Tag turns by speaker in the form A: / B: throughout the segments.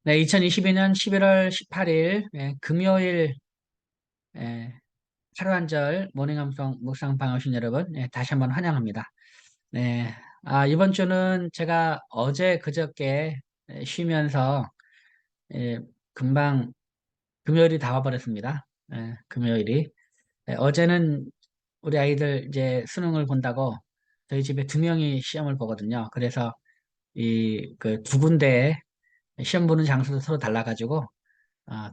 A: 네, 2022년 11월 18일 금요일 하루 한절 모닝 암송 묵상 방어신 여러분 다시 한번 환영합니다. 네, 이번 주는 제가 어제 그저께 쉬면서 예, 금방 금요일이 다 와버렸습니다. 금요일이 어제는 우리 아이들 이제 수능을 본다고 저희 집에 두 명이 시험을 보거든요. 그래서 이 그 두 군데 시험 보는 장소도 서로 달라가지고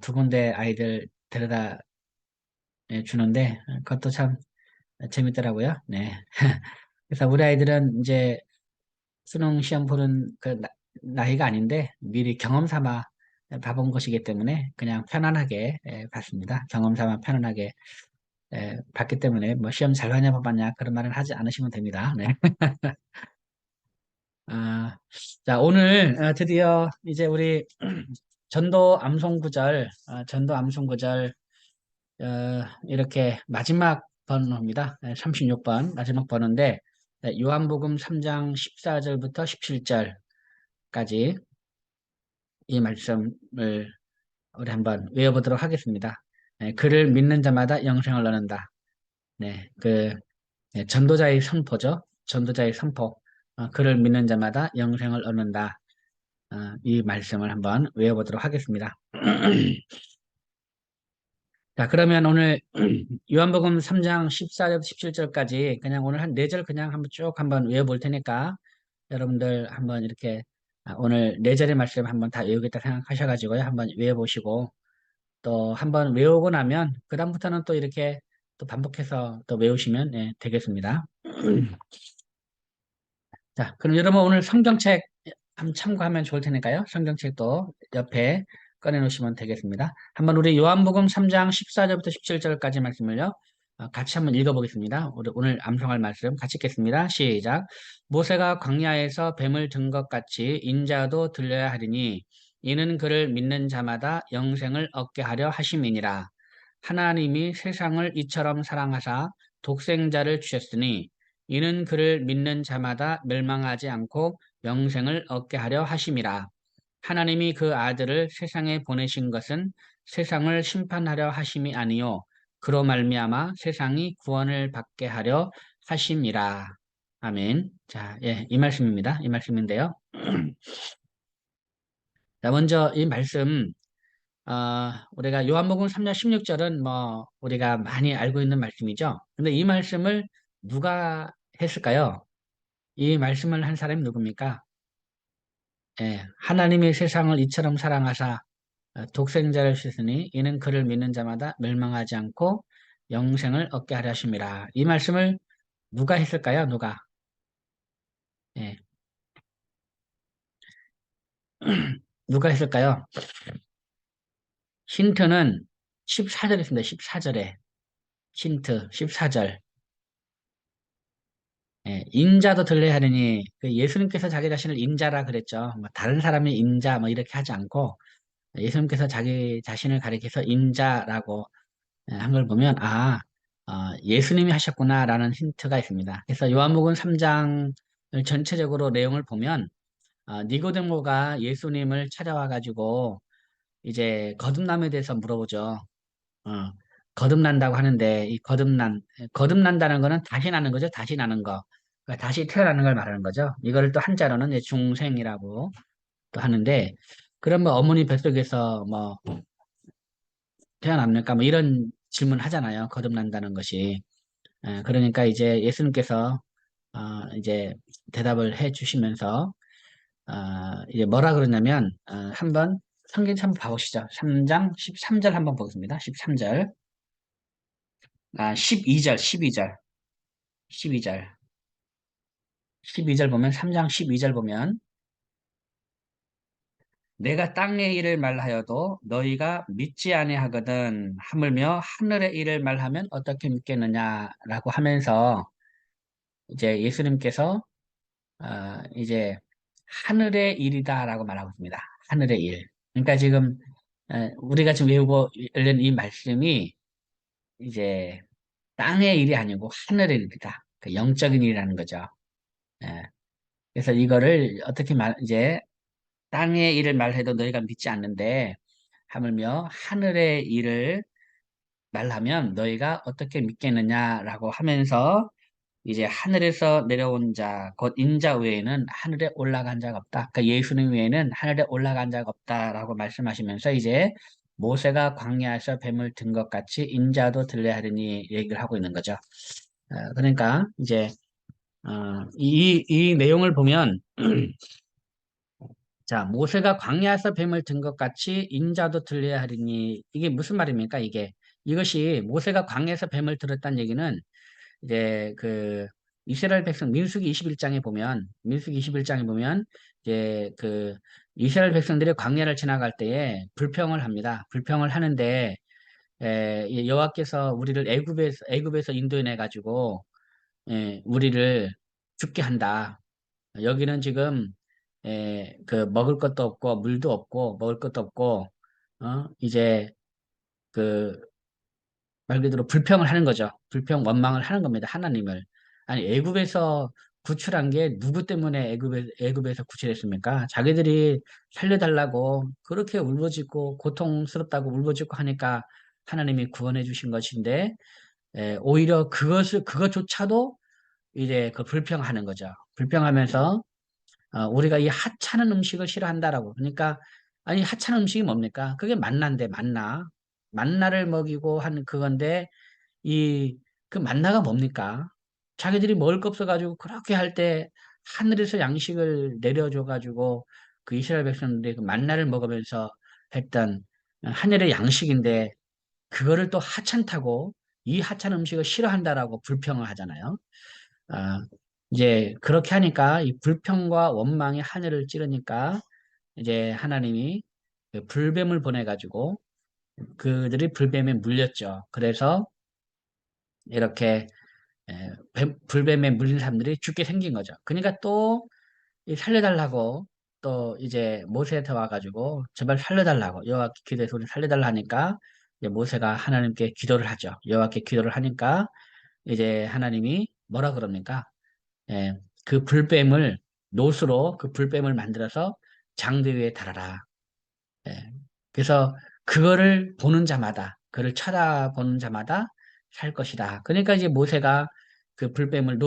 A: 두 군데 아이들 데려다 주는데 그것도 참 재밌더라고요. 네. 그래서 우리 아이들은 이제 수능 시험 보는 그 나이가 아닌데 미리 경험 삼아 봐본 것이기 때문에 그냥 편안하게 봤습니다. 경험 삼아 편안하게 봤기 때문에 뭐 시험 잘 봤냐 못 봤냐 그런 말은 하지 않으시면 됩니다. 네. 아, 자, 오늘 드디어 이제 우리 전도 암송구절, 전도 암송구절 이렇게 마지막 번호입니다. 36번 마지막 번호인데 요한복음 3장 14절부터 17절까지 이 말씀을 우리 한번 외워보도록 하겠습니다. 그를 믿는 자마다 영생을 얻는다. 네, 전도자의 선포죠. 전도자의 선포. 그를 믿는 자마다 영생을 얻는다. 이 말씀을 한번 외워보도록 하겠습니다. 자, 그러면 오늘 요한복음 3장 14절부터 17절까지 그냥 오늘 한 4절 그냥 한번 쭉 한번 외워볼 테니까 여러분들 한번 이렇게 오늘 4절의 말씀 한번 다 외우겠다 생각하셔가지고요. 한번 외워보시고 또 한번 외우고 나면 그다음부터는 또 이렇게 또 반복해서 또 외우시면 되겠습니다. 자, 그럼 여러분 오늘 성경책 한번 참고하면 좋을 테니까요. 성경책도 옆에 꺼내놓으시면 되겠습니다. 한번 우리 요한복음 3장 14절부터 17절까지 말씀을요. 같이 한번 읽어보겠습니다. 우리 오늘 암송할 말씀 같이 읽겠습니다. 시작. 모세가 광야에서 뱀을 든 것 같이 인자도 들려야 하리니 이는 그를 믿는 자마다 영생을 얻게 하려 하심이니라. 하나님이 세상을 이처럼 사랑하사 독생자를 주셨으니 이는 그를 믿는 자마다 멸망하지 않고 영생을 얻게 하려 하심이라. 하나님이 그 아들을 세상에 보내신 것은 세상을 심판하려 하심이 아니요 그로 말미암아 세상이 구원을 받게 하려 하심이라. 아멘. 자, 이 말씀입니다. 이 말씀인데요. 자, 먼저 이 말씀 우리가 요한복음 3장 16절은 뭐 우리가 많이 알고 있는 말씀이죠. 근데 이 말씀을 누가 했을까요? 이 말씀을 한 사람이 누굽니까? 하나님이 세상을 이처럼 사랑하사 독생자를 주시니 이는 그를 믿는 자마다 멸망하지 않고 영생을 얻게 하려 하심이라. 이 말씀을 누가 했을까요? 누가? 예. 누가 했을까요? 힌트는 14절에 있습니다. 14절에. 힌트 14절. 인자도 들려야 하느니 그 예수님께서 자기 자신을 인자라 그랬죠. 뭐 다른 사람이 인자 뭐 이렇게 하지 않고 예수님께서 자기 자신을 가리켜서 인자라고 한 걸 보면 예수님이 하셨구나라는 힌트가 있습니다. 그래서 요한복음 3장을 전체적으로 내용을 보면 니고데모가 예수님을 찾아와 가지고 이제 거듭남에 대해서 물어보죠. 어, 거듭난다고 하는데 이 거듭난다는 거는 다시 나는 거죠. 다시 나는 거. 그러니까 다시 태어나는 걸 말하는 거죠. 이거를 또 한자로는 이제 중생이라고 또 하는데 그럼 뭐 어머니 뱃속에서 뭐 태어납니까? 뭐 이런 질문 하잖아요. 거듭난다는 것이. 그러니까 이제 예수님께서 이제 대답을 해 주시면서 이제 뭐라 그러냐면 한번 성경 한번 봐보시죠. 3장 13절 한번 보겠습니다. 13절. 12절, 12절, 12절. 12절 보면 3장 12절 보면 내가 땅의 일을 말하여도 너희가 믿지 아니하거든 하물며 하늘의 일을 말하면 어떻게 믿겠느냐라고 하면서 이제 예수님께서 이제 하늘의 일이다라고 말하고 있습니다. 하늘의 일. 그러니까 지금 우리가 지금 외우고 있는 이 말씀이 이제 땅의 일이 아니고 하늘의 일이다. 그 영적인 일이라는 거죠. 예. 그래서 이거를 어떻게 이제 땅의 일을 말해도 너희가 믿지 않는데 하물며 하늘의 일을 말하면 너희가 어떻게 믿겠느냐라고 하면서 이제 하늘에서 내려온 자, 곧 인자 외에는 하늘에 올라간 자가 없다. 그러니까 예수님 외에는 하늘에 올라간 자가 없다라고 말씀하시면서 이제 모세가 광야에서 뱀을 든 것 같이 인자도 들려야 하리니 얘기를 하고 있는 거죠. 그러니까 이제 이 내용을 보면 자, 모세가 광야에서 뱀을 든 것 같이 인자도 들려야 하리니 이게 무슨 말입니까? 이것이 모세가 광야에서 뱀을 들었다는 얘기는 이제 그 이스라엘 백성 민수기 21장에 보면 이제 그 이스라엘 백성들이 광야를 지나갈 때에 불평을 합니다. 불평을 하는데 이 여호와께서 우리를 애굽에서 인도해 가지고 우리를 죽게 한다. 여기는 지금 그 먹을 것도 없고 물도 없고 먹을 것도 없고 이제 그 말 그대로 불평을 하는 거죠. 불평 원망을 하는 겁니다. 하나님을. 아니 애굽에서 구출한 게 누구 때문에 애굽에서 구출했습니까? 자기들이 살려달라고 그렇게 울부짖고 고통스럽다고 울부짖고 하니까 하나님이 구원해 주신 것인데 오히려 그것조차도 이제 그 불평하는 거죠. 불평하면서 우리가 이 하찮은 음식을 싫어한다라고. 그러니까 아니 하찮은 음식이 뭡니까? 그게 만나인데 만나를 먹이고 하는 그건데 이 그 만나가 뭡니까? 자기들이 먹을 거 없어가지고 그렇게 할 때 하늘에서 양식을 내려줘가지고 그 이스라엘 백성들이 그 만나를 먹으면서 했던 하늘의 양식인데 그거를 또 하찮다고 이 하찮은 음식을 싫어한다라고 불평을 하잖아요. 아, 이제 그렇게 하니까 이 불평과 원망이 하늘을 찌르니까 이제 하나님이 그 불뱀을 보내가지고 그들이 불뱀에 물렸죠. 그래서 이렇게 불뱀에 물린 사람들이 죽게 생긴 거죠. 그러니까 또 이 살려달라고 또 이제 모세한테 와가지고 제발 살려달라고 여호와께 기도해서 우리 살려달라 하니까 이제 모세가 하나님께 기도를 하죠. 여호와께 기도를 하니까 이제 하나님이 뭐라 그럽니까? 예, 그 불뱀을 노수로 그 불뱀을 만들어서 장대 위에 달아라. 예, 그래서 그거를 보는 자마다, 그를 쳐다보는 자마다 살 것이다. 그러니까 이제 모세가 그 불뱀을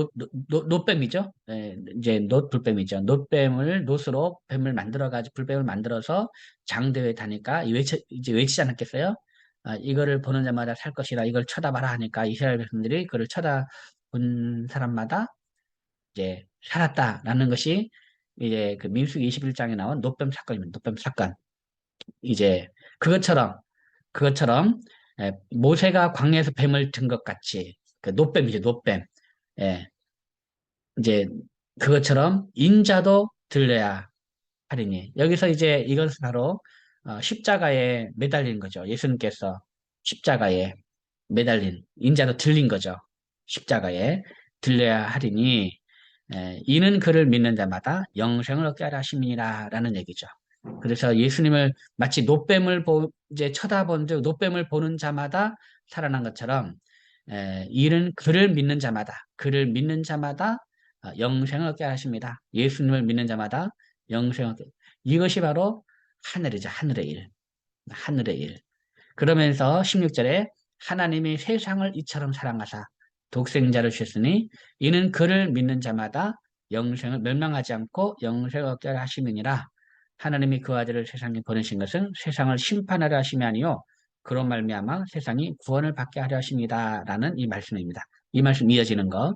A: 놋뱀이죠. 예, 이제 불뱀이죠. 놋뱀을 놋으로 뱀을 만들어가지고 불뱀을 만들어서 장대에 다니까 이제 외치지 않았겠어요? 이거를 보는 자마다 살 것이다. 이걸 쳐다봐라 하니까 이스라엘 백성들이 그를 쳐다본 사람마다 이제 살았다라는 것이 이제 그 민수기 21장에 나온 놋뱀 사건입니다. 놋뱀 사건. 이제 그것처럼 모세가 광야에서 뱀을 든 것 같이 그 노뱀이죠 노뱀 예, 이제 그것처럼 인자도 들려야 하리니 여기서 이제 이것은 바로 십자가에 매달린 거죠. 예수님께서 십자가에 매달린 인자도 들린 거죠. 십자가에 들려야 하리니 이는 그를 믿는 자마다 영생을 얻게 하라 하심이니라 라는 얘기죠. 그래서 예수님을 마치 이제 쳐다본 즉 노뱀을 보는 자마다 살아난 것처럼 이는 그를 믿는 자마다 영생을 얻게 하십니다. 예수님을 믿는 자마다 영생을 얻게 이것이 바로 하늘이죠. 하늘의 일. 하늘의 일. 그러면서 16절에 하나님이 세상을 이처럼 사랑하사 독생자를 주셨으니 이는 그를 믿는 자마다 영생을 멸망하지 않고 영생을 얻게 하심이니라. 하나님이 그 아들을 세상에 보내신 것은 세상을 심판하려 하심이 아니요 그런 말미암아 세상이 구원을 받게 하려 하심이다라는 이 말씀입니다. 이 말씀 이어지는 거.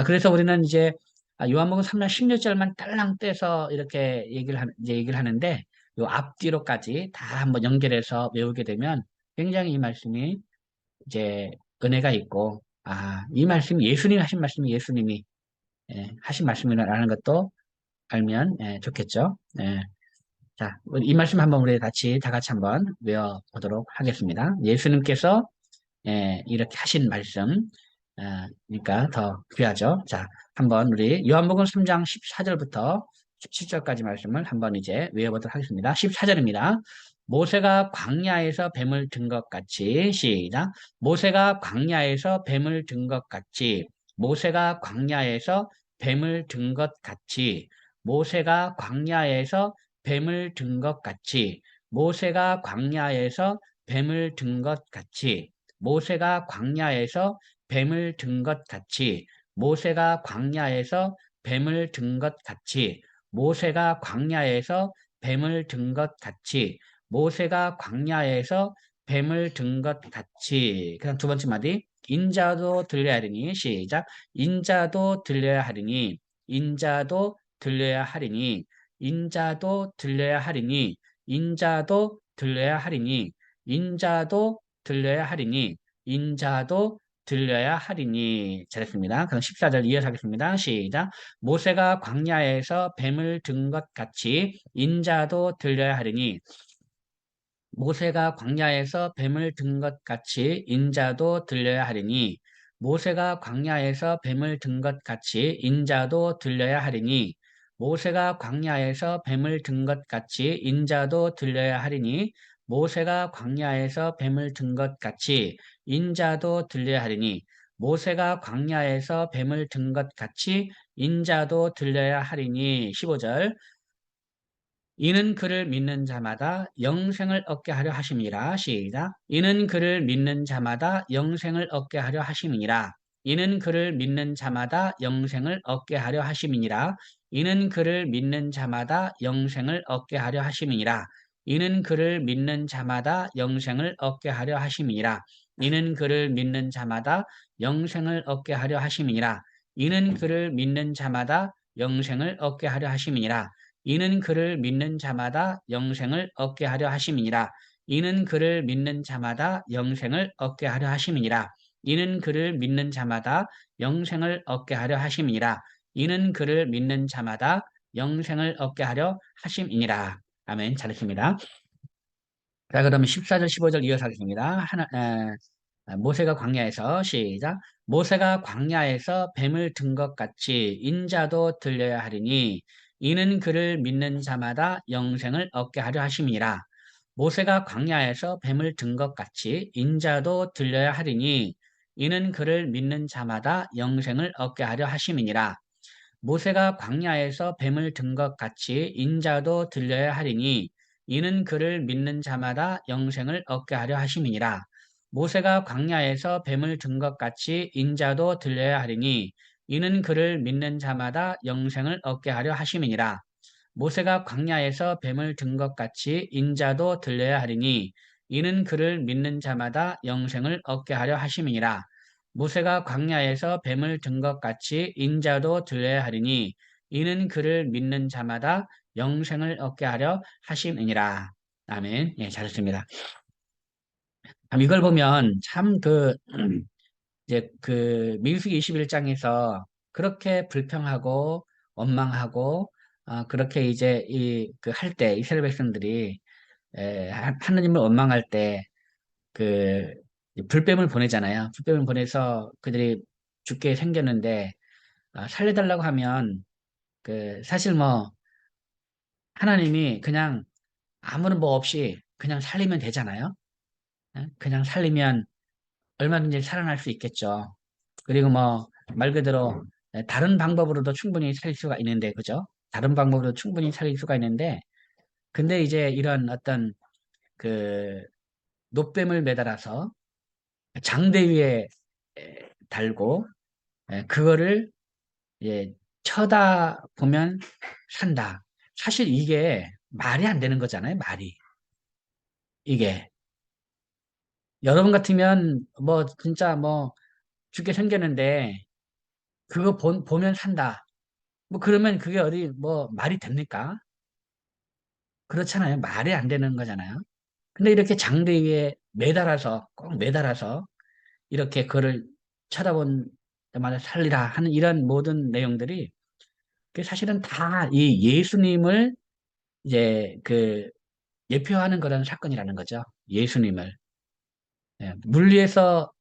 A: 그래서 우리는 이제 요한복음 3장 16절만 딸랑 떼서 이렇게 이제 얘기를 하는데 요 앞뒤로까지 다 한번 연결해서 외우게 되면 굉장히 이 말씀이 이제 은혜가 있고, 이 말씀이 예수님이 하신 말씀이 예수님이 하신 말씀이라는 것도 알면 좋겠죠. 자, 이 말씀 한번 우리 다 같이 한번 외워보도록 하겠습니다. 예수님께서 이렇게 하신 말씀, 그러니까 더 귀하죠. 자, 한번 우리 요한복음 3장 14절부터 17절까지 말씀을 한번 이제 외워보도록 하겠습니다. 14절입니다. 모세가 광야에서 뱀을 든 것 같이 시작. 모세가 광야에서 뱀을 든 것 같이 모세가 광야에서 뱀을 든 것 같이 모세가 광야에서 뱀을 든 것 같이 모세가 광야에서 뱀을 든 것 같이 모세가 광야에서 뱀을 든 것 같이 모세가 광야에서 뱀을 든 것 같이 모세가 광야에서 뱀을 든 것 같이 모세가 광야에서 뱀을 든 것 같이 그다음 두 번째 마디 인자도 들려야 하리니 시작 인자도 들려야 하리니 인자도 들려야 하리니 인자도 들려야 하리니 인자도 들려야 하리니 인자도 들려야 하리니 인자도 들려야 하리니 잘했습니다. 그럼 14절 이어서 하겠습니다. 시작 모세가 광야에서 뱀을 든 것 같이 인자도 들려야 하리니 모세가 광야에서 뱀을 든 것 같이 인자도 들려야 하리니 모세가 광야에서 뱀을 든 것 같이 인자도 들려야 하리니 모세가 광야에서 뱀을 든 것 같이 인자도 들려야 하리니 모세가 광야에서 뱀을 든 것 같이 인자도 들려야 하리니 모세가 광야에서 뱀을 든 것 같이 인자도 들려야 하리니 15절 이는 그를 믿는 자마다 영생을 얻게 하려 하심이라. 시작. 이는 그를 믿는 자마다 영생을 얻게 하려 하심이니라. 이는 그를 믿는 자마다 영생을 얻게 하려 하심이니라. 이는 그를 믿는 자마다 영생을 얻게 하려 하심이니라. 이는 그를 믿는 자마다 영생을 얻게 하려 하심이니라. 이는 그를 믿는 자마다 영생을 얻게 하려 하심이니라. 이는 그를 믿는 자마다 영생을 얻게 하려 하심이니라. 이는 그를 믿는 자마다 영생을 얻게 하려 하심이니라. 이는 그를 믿는 자마다 영생을 얻게 하려 하심이니라. 이는 그를 믿는 자마다 영생을 얻게 하려 하심이니라. 이는 그를 믿는 자마다 영생을 얻게 하려 하심이니라. 아멘. 잘했습니다. 자, 그러면 14절, 15절 이어서 하겠습니다. 모세가 광야에서 시작. 모세가 광야에서 뱀을 든 것 같이 인자도 들려야 하리니 이는 그를 믿는 자마다 영생을 얻게 하려 하심이라. 모세가 광야에서 뱀을 든 것 같이 인자도 들려야 하리니 이는 그를 믿는 자마다 영생을 얻게 하려 하심이니라. 모세가 광야에서 뱀을 든 것 같이 인자도 들려야 하리니 이는 그를 믿는 자마다 영생을 얻게 하려 하심이니라. 모세가 광야에서 뱀을 든 것 같이 인자도 들려야 하리니 이는 그를 믿는 자마다 영생을 얻게 하려 하심이니라. 모세가 광야에서 뱀을 든 것 같이 인자도 들려야 하리니 이는 그를 믿는 자마다 영생을 얻게 하려 하심이니라. 모세가 광야에서 뱀을 든 것 같이 인자도 들려야 하리니 이는 그를 믿는 자마다 영생을 얻게 하려 하심이니라. 아멘. 예, 잘했습니다. 이걸 보면 참 이제 민수기 21장에서 그렇게 불평하고 원망하고 그렇게 이제 할 때 이스라엘 백성들이 하느님을 원망할 때 그 불뱀을 보내잖아요. 불뱀을 보내서 그들이 죽게 생겼는데 살려달라고 하면 사실 뭐 하나님이 그냥 아무런 뭐 없이 그냥 살리면 되잖아요. 그냥 살리면 얼마든지 살아날 수 있겠죠. 그리고 뭐 말 그대로 다른 방법으로도 충분히 살릴 수가 있는데 그죠? 다른 방법으로 충분히 살릴 수가 있는데 근데 이제 이런 어떤 그 노뱀을 매달아서 장대 위에 달고 그거를 예, 쳐다보면 산다. 사실 이게 말이 안 되는 거잖아요. 말이. 이게 여러분 같으면 뭐 진짜 뭐 죽게 생겼는데 그거 보면 산다. 뭐 그러면 그게 어디 뭐 말이 됩니까? 그렇잖아요. 말이 안 되는 거잖아요. 근데 이렇게 장대 위에 매달아서 꼭 매달아서 이렇게 그를 쳐다본 때마다 살리라 하는 이런 모든 내용들이 그 사실은 다 이 예수님을 이제 예표하는 그런 사건이라는 거죠. 예수님을. 예, 물 위에서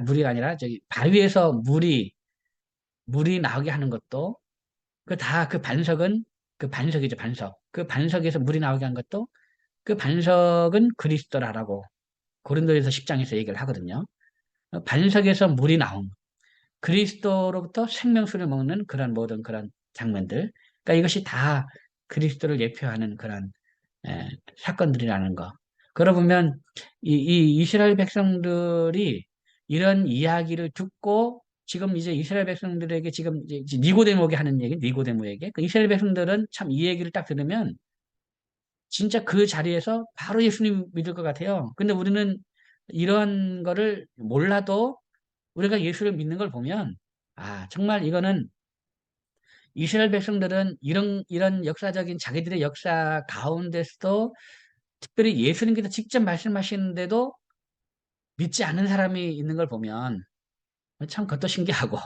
A: 물이 아니라 저기 바위에서 물이 나오게 하는 것도 그 반석은 그 반석이죠, 반석. 그 반석에서 물이 나오게 한 것도 그 반석은 그리스도라라고 고린도에서 10장에서 얘기를 하거든요. 반석에서 물이 나온 그리스도로부터 생명수를 먹는 그런 모든 그런 장면들. 그러니까 이것이 다 그리스도를 예표하는 그런 사건들이라는 거. 그러고 보면 이 이스라엘 백성들이 이런 이야기를 듣고 지금 이제 이스라엘 백성들에게 지금 이제 니고데모에게 하는 얘기, 니고데모에게 그 이스라엘 백성들은 참 이 얘기를 딱 들으면 진짜 그 자리에서 바로 예수님 믿을 것 같아요. 근데 우리는 이런 거를 몰라도 우리가 예수를 믿는 걸 보면 아, 정말 이거는 이스라엘 백성들은 이런 역사적인 자기들의 역사 가운데서도 특별히 예수님께서 직접 말씀하시는데도 믿지 않는 사람이 있는 걸 보면 참 그것도 신기하고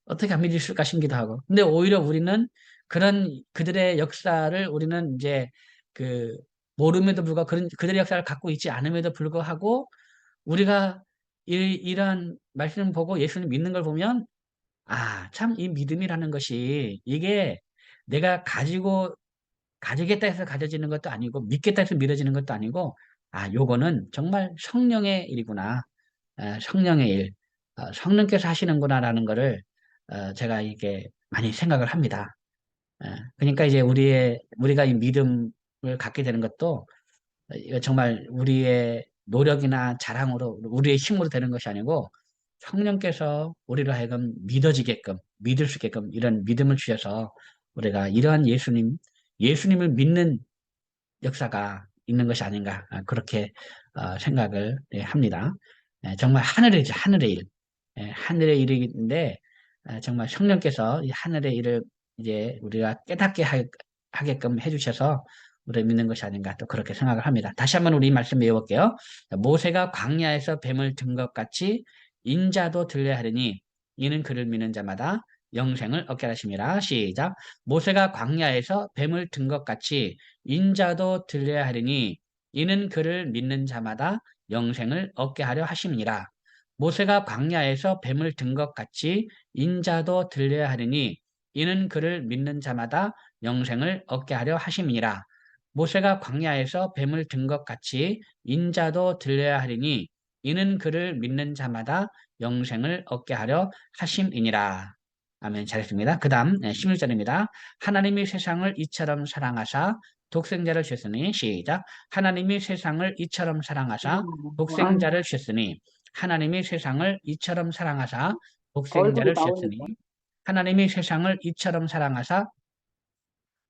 A: 어떻게 안 믿으실까 싶기도 하고. 근데 오히려 우리는 그런 그들의 역사를 우리는 이제 그 모름에도 불구하고 그런 그들의 역사를 갖고 있지 않음에도 불구하고 우리가 이런 말씀을 보고 예수님 믿는 걸 보면 아, 참 이 믿음이라는 것이 이게 내가 가지겠다 해서 가져지는 것도 아니고 믿겠다 해서 믿어지는 것도 아니고 아, 요거는 정말 성령의 일이구나. 성령의 일. 성령께서 하시는구나라는 거를 제가 이게 많이 생각을 합니다. 그러니까 이제 우리가 이 믿음을 갖게 되는 것도 이거 정말 우리의 노력이나 자랑으로 우리의 힘으로 되는 것이 아니고 성령께서 우리로 하여금 믿어지게끔 믿을 수 있게끔 이런 믿음을 주셔서 우리가 이러한 예수님을 믿는 역사가 있는 것이 아닌가 그렇게 생각을 합니다. 정말 하늘이죠. 하늘의 일. 하늘의 일인데 정말 성령께서 이 하늘의 일을 이제 우리가 깨닫게 하게끔 해주셔서 우리 믿는 것이 아닌가 또 그렇게 생각을 합니다. 다시 한번 우리 이 말씀 외워볼게요. 모세가 광야에서 뱀을 든 것 같이 인자도 들려야 하리니 이는 그를 믿는 자마다 영생을 얻게 하심이라. 시작. 모세가 광야에서 뱀을 든 것 같이 인자도 들려야 하리니 이는 그를 믿는 자마다 영생을 얻게 하려 하심이니라. 모세가 광야에서 뱀을 든 것 같이 인자도 들려야 하리니 이는 그를 믿는 자마다 영생을 얻게 하려 하심이니라. 모세가 광야에서 뱀을 든 것 같이 인자도 들려야 하리니 이는 그를 믿는 자마다 영생을 얻게 하려 하심이니라. 아멘. 잘했습니다. 그 다음 16절입니다. 하나님이 세상을 이처럼 사랑하사 독생자를 주셨으니 시작. 하나님이 세상을 이처럼 사랑하사 독생자를 주셨으니 하나님이 세상을 이처럼 사랑하사
B: 얼굴이
A: 독생자를 주셨으니
B: 나오니까.
A: 하나님이 세상을 이처럼 사랑하사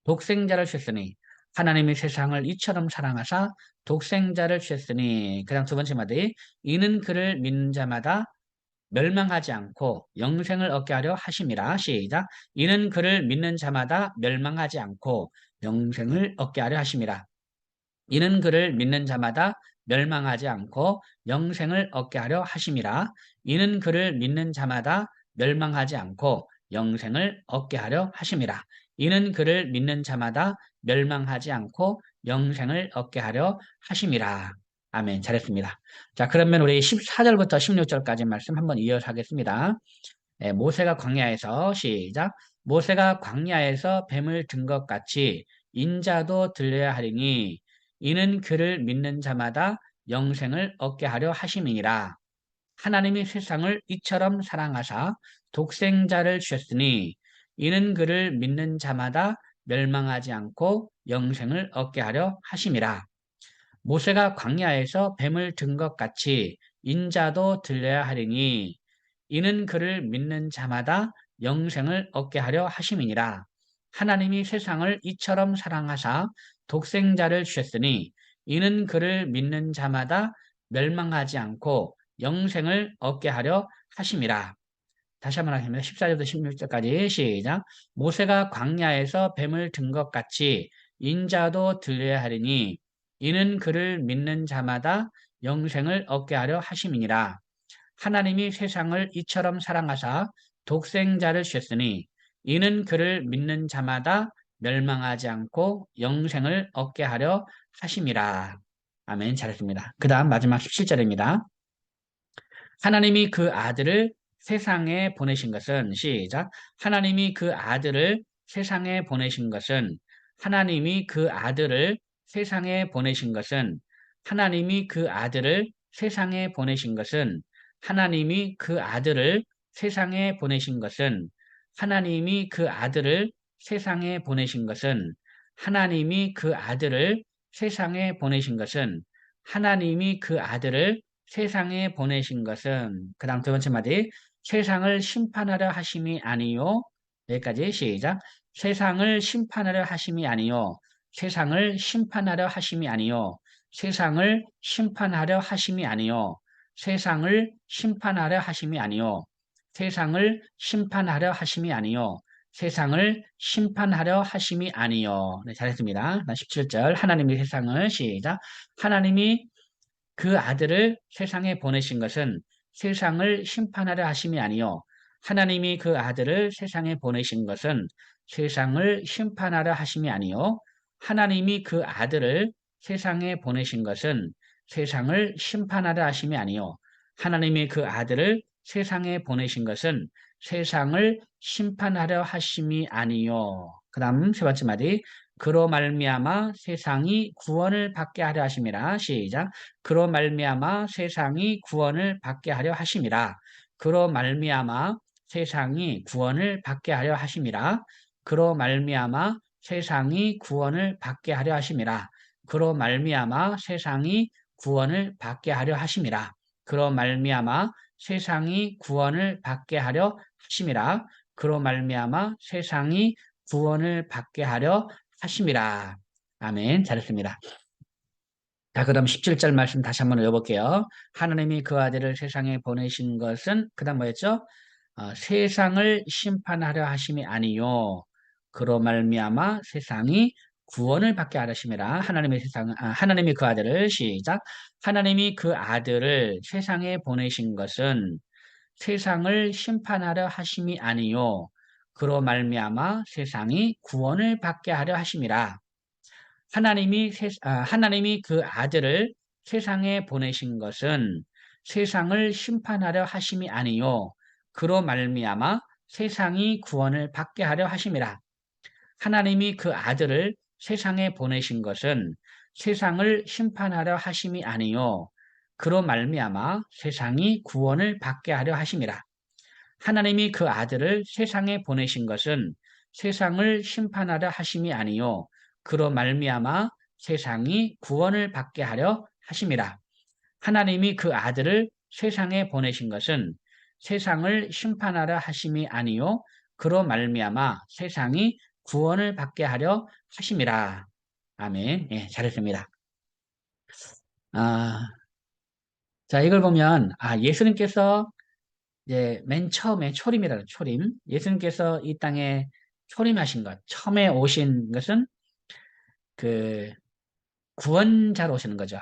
A: 독생자를 주셨으니 하나님이 세상을 이처럼 사랑하사 독생자를 주셨으니 그다음 두 번째 마디 이는 그를 믿는 자마다 멸망하지 않고 영생을 얻게 하려 하심이라. 시작. 이는 그를 믿는 자마다 멸망하지 않고 영생을 얻게 하려 하심이라. 이는 그를 믿는 자마다 멸망하지 않고 영생을 얻게 하려 하심이라. 이는 그를 믿는 자마다 멸망하지 않고 영생을 얻게 하려 하심이라. 이는 그를 믿는 자마다 멸망하지 않고 영생을 얻게 하려 하심이라. 아멘. 잘했습니다. 자, 그러면 우리 14절부터 16절까지 말씀 한번 이어서 하겠습니다. 모세가 광야에서 시작. 모세가 광야에서 뱀을 든 것 같이 인자도 들려야 하리니 이는 그를 믿는 자마다 영생을 얻게 하려 하심이니라. 하나님이 세상을 이처럼 사랑하사 독생자를 주셨으니 이는 그를 믿는 자마다 멸망하지 않고 영생을 얻게 하려 하심이라. 모세가 광야에서 뱀을 든 것 같이 인자도 들려야 하리니 이는 그를 믿는 자마다 영생을 얻게 하려 하심이니라. 하나님이 세상을 이처럼 사랑하사 독생자를 주셨으니 이는 그를 믿는 자마다 멸망하지 않고 영생을 얻게 하려 하심이라. 다시 한번 하겠습니다. 14절부터 16절까지 시작. 모세가 광야에서 뱀을 든 것 같이 인자도 들려야 하리니 이는 그를 믿는 자마다 영생을 얻게 하려 하심이니라. 하나님이 세상을 이처럼 사랑하사 독생자를 주셨으니 이는 그를 믿는 자마다 멸망하지 않고 영생을 얻게 하려 하심이라. 아멘. 잘했습니다. 그 다음 마지막 17절입니다. 하나님이 그 아들을 세상에 보내신 것은 시작. 하나님이 그 아들을 세상에 보내신 것은 하나님이 그 아들을 세상에 보내신 것은 하나님이 그 아들을 세상에 보내신 것은 하나님이 그 아들을 세상에 보내신 것은 하나님이 그 아들을 세상에 보내신 것은 하나님이 그 아들을 세상에 보내신 것은 하나님이 그 아들을 세상에 보내신 것은 그 다음 두 번째 마디 세상을 심판하려 하심이 아니요 여기까지 시작 세상을 심판하려 하심이 아니요 세상을 심판하려 하심이 아니요 세상을 심판하려 하심이 아니요 세상을 심판하려 하심이 아니요 세상을 심판하려 하심이 아니요 세상을 심판하려 하심이 아니요 네, 잘했습니다. 17절 하나님이 세상을 시작 하나님이 그 아들을 세상에 보내신 것은 세상을 심판하려 하심이 아니요 하나님이 그 아들을 세상에 보내신 것은 세상을 심판하려 하심이 아니요 하나님이 그 아들을 세상에 보내신 것은 세상을 심판하려 하심이 아니요 하나님이 그 아들을 세상에 보내신 것은 세상을 심판하려 하심이 아니요 그 다음 세 번째 마디 그로 말미암아 세상이 구원을 받게 하려 하심이라 시작 그로 말미암아 세상이 구원을 받게 하려 하심이라. 그로 말미암아 세상이 구원을 받게 하려 하심이라. 그로 말미암아 세상이 구원을 받게 하려 하심이라. 그로 말미암아 세상이 구원을 받게 하려 하심이라. 그로 말미암아 세상이 구원을 받게 하려 하심이라. 그로 말미암아 세상이 구원을 받게 하려 하심이라. 아멘. 잘했습니다. 자, 그럼 17절 말씀 다시 한번 읽어볼게요. 하나님이 그 아들을 세상에 보내신 것은, 그 다음 뭐였죠? 세상을 심판하려 하심이 아니요. 그로 말미암아 세상이 구원을 받게 하려 하심이라. 하나님이 그 아들을, 시작. 하나님이 그 아들을 세상에 보내신 것은 세상을 심판하려 하심이 아니요. 그로 말미암아 세상이 구원을 받게 하려 하심이라. 하나님이 그 아들을 세상에 보내신 것은 세상을 심판하려 하심이 아니요 그로 말미암아 세상이 구원을 받게 하려 하심이라. 하나님이 그 아들을 세상에 보내신 것은 세상을 심판하려 하심이 아니요 그로 말미암아 세상이 구원을 받게 하려 하심이라. 하나님이 그 아들을 세상에 보내신 것은 세상을 심판하려 하심이 아니요 그로 말미암아 세상이 구원을 받게 하려 하심이라. 하나님이 그 아들을 세상에 보내신 것은 세상을 심판하려 하심이 아니요 그로 말미암아 세상이 구원을 받게 하려 하심이라. 아멘. 예, 잘했습니다. 아, 자, 이걸 보면 예수님께서 이제 맨 처음에 초림이라는 초림. 예수님께서 이 땅에 초림하신 것, 처음에 오신 것은 그 구원자로 오시는 거죠.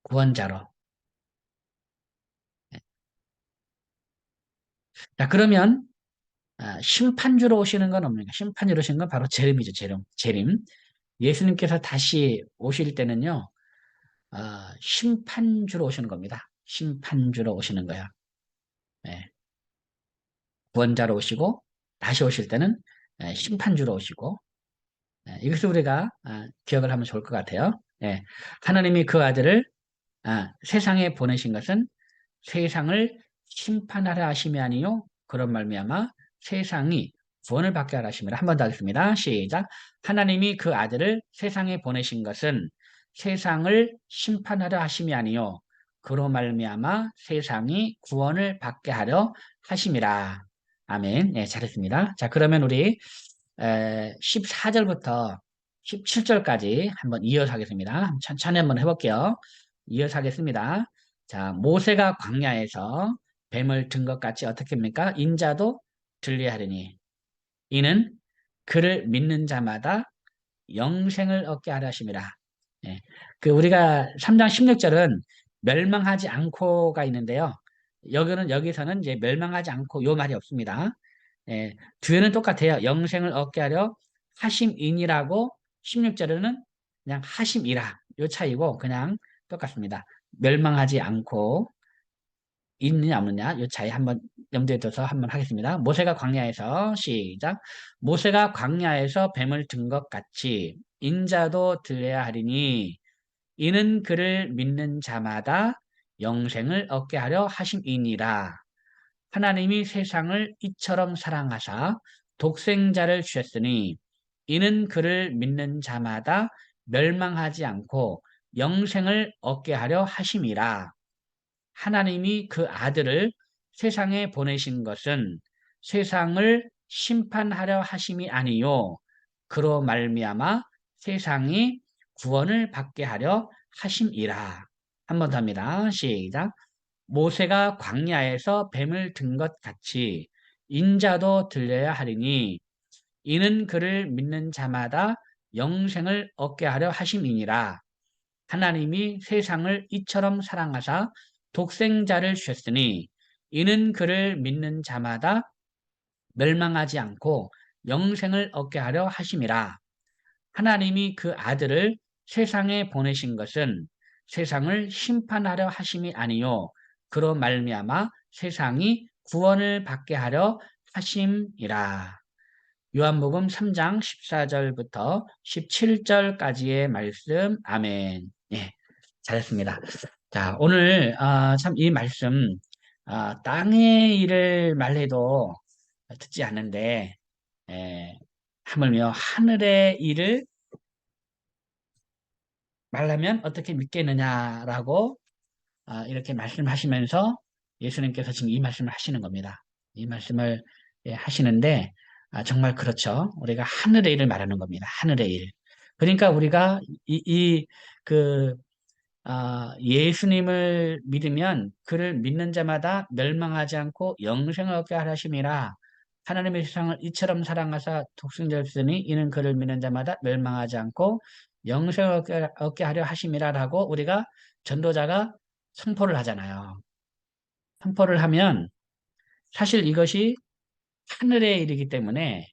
A: 구원자로. 자, 그러면 심판주로 오시는 건 없는가? 심판주로 오시는 건 바로 재림이죠, 재림. 재림. 예수님께서 다시 오실 때는요, 심판주로 오시는 겁니다. 심판주로 오시는 거야. 예, 구원자로 오시고, 다시 오실 때는 심판주로 오시고, 이것을 우리가 기억을 하면 좋을 것 같아요. 예, 하나님이 그 아들을 세상에 보내신 것은 세상을 심판하라 하심이 아니요 그런 말미암아 세상이 구원을 받게 하라 하심이라. 한 번 더 하겠습니다. 시작. 하나님이 그 아들을 세상에 보내신 것은 세상을 심판하라 하심이 아니요 그로 말미암아 세상이 구원을 받게 하려 하심이라. 아멘. 네, 잘했습니다. 자, 그러면 우리 14절부터 17절까지 한번 이어서 하겠습니다. 천천히 한번 해볼게요. 이어서 하겠습니다. 자, 모세가 광야에서 뱀을 든 것 같이 어떻게 합니까? 인자도 들리하리니 이는 그를 믿는 자마다 영생을 얻게 하려 하심이라. 예. 그 우리가 3장 16절은 멸망하지 않고가 있는데요. 여기서는 이제 멸망하지 않고 요 말이 없습니다. 예. 뒤에는 똑같아요. 영생을 얻게 하려 하심이니라고 16절에는 그냥 하심이라 요 차이고 그냥 똑같습니다. 멸망하지 않고 있느냐 없느냐 요 차이 한번 염두에 둬서 한번 하겠습니다. 모세가 광야에서 시작. 모세가 광야에서 뱀을 든 것 같이 인자도 들려야 하리니 이는 그를 믿는 자마다 영생을 얻게 하려 하심이니라. 하나님이 세상을 이처럼 사랑하사 독생자를 주셨으니 이는 그를 믿는 자마다 멸망하지 않고 영생을 얻게 하려 하심이라. 하나님이 그 아들을 세상에 보내신 것은 세상을 심판하려 하심이 아니요 그로 말미암아 세상이 구원을 받게 하려 하심이라. 한 번 더 합니다. 시작. 모세가 광야에서 뱀을 든 것 같이 인자도 들려야 하리니 이는 그를 믿는 자마다 영생을 얻게 하려 하심이니라. 하나님이 세상을 이처럼 사랑하사 독생자를 주셨으니 이는 그를 믿는 자마다 멸망하지 않고 영생을 얻게 하려 하심이라. 하나님이 그 아들을 세상에 보내신 것은 세상을 심판하려 하심이 아니요 그로 말미암아 세상이 구원을 받게 하려 하심이라. 요한복음 3장 14절부터 17절까지의 말씀. 아멘. 예, 잘했습니다. 자, 오늘 참 이 말씀 땅의 일을 말해도 듣지 않는데 하물며 하늘의 일을 말하면 어떻게 믿겠느냐라고 이렇게 말씀하시면서 예수님께서 지금 이 말씀을 하시는 겁니다. 이 말씀을 하시는데 정말 그렇죠. 우리가 하늘의 일을 말하는 겁니다. 하늘의 일. 그러니까 우리가 그 예수님을 믿으면 그를 믿는 자마다 멸망하지 않고 영생을 얻게 하심이라. 하나님의 세상을 이처럼 사랑하사 독생자를 주시니 이는 그를 믿는 자마다 멸망하지 않고 영생을 얻게 하려 하심이라라고 우리가 전도자가 선포를 하잖아요. 선포를 하면 사실 이것이 하늘의 일이기 때문에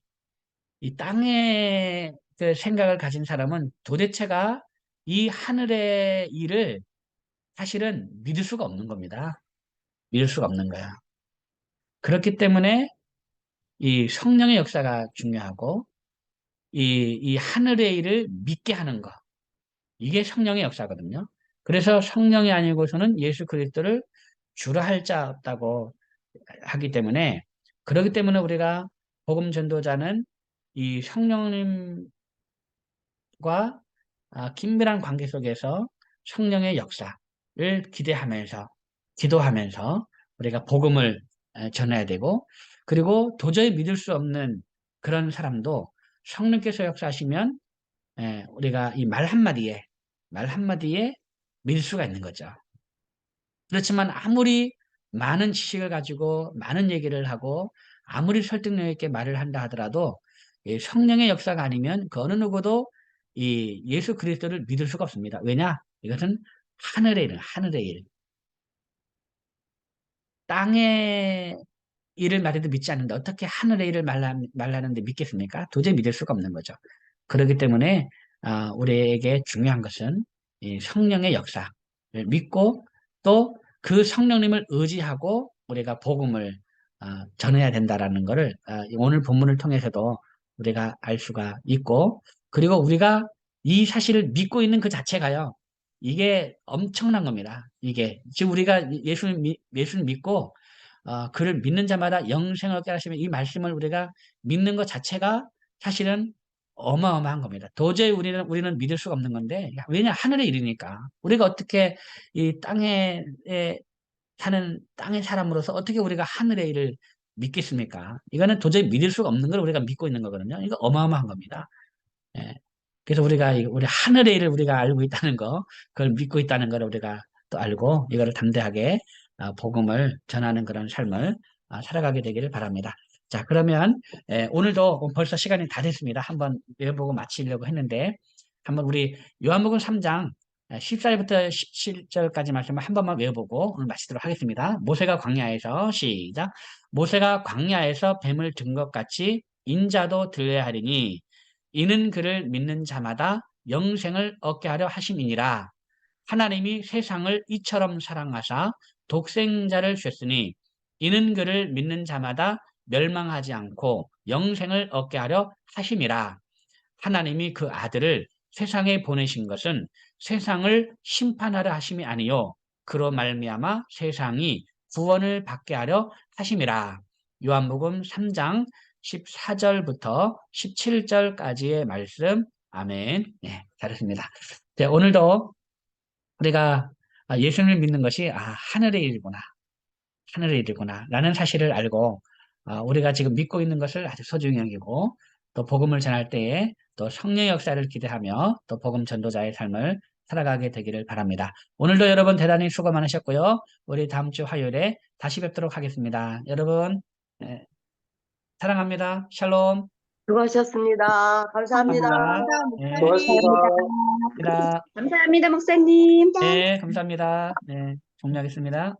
A: 이 땅의 그 생각을 가진 사람은 도대체가 이 하늘의 일을 사실은 믿을 수가 없는 겁니다. 믿을 수가 없는 거야. 그렇기 때문에 이 성령의 역사가 중요하고 이 하늘의 일을 믿게 하는 것. 이게 성령의 역사거든요. 그래서 성령이 아니고서는 예수 그리스도를 주라 할 자 없다고 하기 때문에 그렇기 때문에 우리가 복음 전도자는 이 성령님과 긴밀한 관계 속에서 성령의 역사를 기대하면서 기도하면서 우리가 복음을 전해야 되고 그리고 도저히 믿을 수 없는 그런 사람도 성령께서 역사하시면 우리가 이 말 한마디에 믿을 수가 있는 거죠. 그렇지만 아무리 많은 지식을 가지고 많은 얘기를 하고 아무리 설득력 있게 말을 한다 하더라도 이 성령의 역사가 아니면 그 어느 누구도 이 예수 그리스도를 믿을 수가 없습니다. 왜냐? 이것은 하늘의 일, 하늘의 일. 땅의 일을 말해도 믿지 않는데 어떻게 하늘의 일을 말하는데 믿겠습니까? 도저히 믿을 수가 없는 거죠. 그렇기 때문에 우리에게 중요한 것은 이 성령의 역사를 믿고 또 그 성령님을 의지하고 우리가 복음을 전해야 된다라는 것을 오늘 본문을 통해서도 우리가 알 수가 있고 그리고 우리가 이 사실을 믿고 있는 그 자체가요. 이게 엄청난 겁니다. 이게 지금 우리가 예수를 믿고 그를 믿는 자마다 영생을 얻게 하시면 이 말씀을 우리가 믿는 것 자체가 사실은 어마어마한 겁니다. 도저히 우리는 믿을 수가 없는 건데, 왜냐? 하늘의 일이니까. 우리가 어떻게 이 땅에 사는 땅의 사람으로서 어떻게 우리가 하늘의 일을 믿겠습니까? 이거는 도저히 믿을 수가 없는 걸 우리가 믿고 있는 거거든요. 이거 어마어마한 겁니다. 예. 그래서 우리 하늘의 일을 우리가 알고 있다는 거, 그걸 믿고 있다는 걸 우리가 또 알고 이거를 담대하게 복음을 전하는 그런 삶을 살아가게 되기를 바랍니다. 자, 그러면 오늘도 벌써 시간이 다 됐습니다. 한번 외워보고 마치려고 했는데 한번 우리 요한복음 3장 14절부터 17절까지 말씀을 한 번만 외워보고 오늘 마치도록 하겠습니다. 모세가 광야에서 시작. 모세가 광야에서 뱀을 든 것 같이 인자도 들려야 하리니 이는 그를 믿는 자마다 영생을 얻게 하려 하심이니라. 하나님이 세상을 이처럼 사랑하사 독생자를 주셨으니 이는 그를 믿는 자마다 멸망하지 않고 영생을 얻게 하려 하심이라. 하나님이 그 아들을 세상에 보내신 것은 세상을 심판하려 하심이 아니요 그로 말미암아 세상이 구원을 받게 하려 하심이라. 요한복음 3장 14절부터 17절까지의 말씀. 아멘. 네, 잘했습니다. 네, 오늘도 우리가 예수님을 믿는 것이 하늘의 일이구나. 하늘의 일이구나. 라는 사실을 알고 우리가 지금 믿고 있는 것을 아주 소중히 여기고 또 복음을 전할 때에 또 성령의 역사를 기대하며 또 복음 전도자의 삶을 살아가게 되기를 바랍니다. 오늘도 여러분 대단히 수고 많으셨고요. 우리 다음 주 화요일에 다시 뵙도록 하겠습니다. 여러분 사랑합니다. 샬롬.
B: 수고하셨습니다. 감사합니다.
A: 감사합니다.
C: 감사합니다,
A: 네,
C: 목사님.
A: 감사합니다.
C: 감사합니다, 목사님.
A: 네, 감사합니다. 네, 종료하겠습니다.